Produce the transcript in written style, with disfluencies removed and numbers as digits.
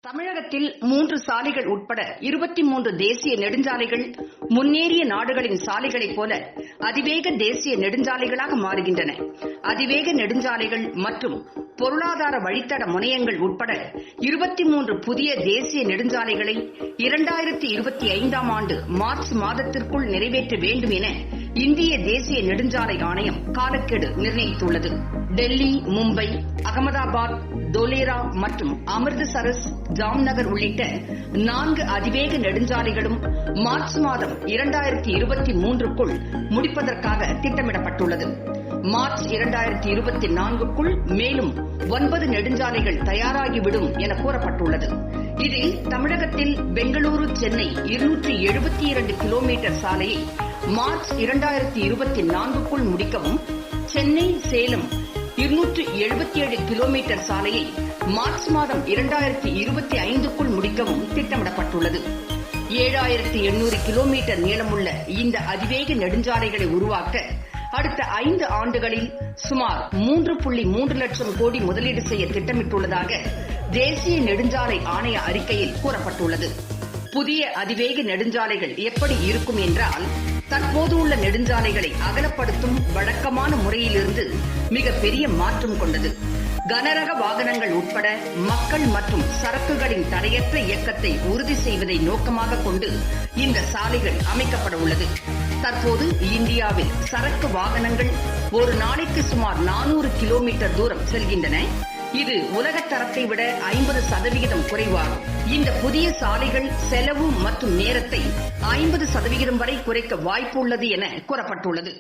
தமிழகத்தில் 3 சாலைகள் உட்பட 23 தேசிய நெடுஞ்சாலைகள் முன்னேறிய நாடுகளின் சாலைகளைப் போல அதிவேக தேசிய நெடுஞ்சாலைகளாக மாறுகின்றன. அதிவேக நெடுஞ்சாலைகள் மற்றும் பொருளாதார வழித்தட முனையங்கள் உட்பட 23 புதிய தேசிய நெடுஞ்சாலைகளை 2025ஆம் ஆண்டு மார்ச் மாதத்திற்குள் நிறைவேற்ற வேண்டும் என இந்திய தேசிய நெடுஞ்சாலை ஆணையம் காலக்கெடு நிர்ணயித்துள்ளது. டெல்லி, மும்பை, அகமதாபாத், தோலேரா மற்றும் அமிர்தசரஸ், ஜாம்நகர் உள்ளிட்ட 4 அதிவேக நெடுஞ்சாலைகளும் மார்ச் மாதம் 2023க்குள் முடிப்பதற்காக திட்டமிடப்பட்டுள்ளது. மார்ச் 2024க்குள் மேலும் 9 நெடுஞ்சாலைகள் தயாராகிவிடும் என கூறப்பட்டுள்ளது. இதில் தமிழகத்தில் பெங்களூரு சென்னை 272 கிலோமீட்டர் சாலையை மார்ச் 2024க்குள் முடிக்கவும், சென்னை சேலம் 277 கிலோமீட்டர் சாலையை மார்ச் மாதம் 2025க்குள் முடிக்கவும் திட்டமிடப்பட்டுள்ளது. 7800 கிலோமீட்டர் நீளமுள்ள இந்த அதிவேக நெடுஞ்சாலைகளை உருவாக்க அடுத்த 5 ஆண்டுகளில் சுமார் 3.3 லட்சம் கோடி முதலீடு செய்ய திட்டமிட்டுள்ளதாக தேசிய நெடுஞ்சாலை ஆணைய அறிக்கையில் கூறப்பட்டுள்ளது. புதிய அதிவேக நெடுஞ்சாலைகள் எப்படி இருக்கும் என்றால், தற்போது உள்ள நெடுஞ்சாலைகளை அகலப்படுத்தும் வழக்கமான முறையிலிருந்து மிகப்பெரிய மாற்றம் கொண்டது. கனரக வாகனங்கள் உட்பட மக்கள் மற்றும் சரக்குகளின் தடையற்ற இயக்கத்தை உறுதி செய்வதை நோக்கமாக கொண்டு இந்த சாலைகள் அமைக்கப்பட உள்ளது. தற்போது இந்தியாவில் சரக்கு வாகனங்கள் ஒரு நாளைக்கு சுமார் 400 கிலோமீட்டர் தூரம் செல்கின்றன. இது உலக தரத்தை விட 50% குறைவாகும். இந்த புதிய சாலைகள் செலவு மற்றும் நேரத்தை 50% வரை குறைக்க வாய்ப்பு உள்ளது என கூறப்பட்டுள்ளது.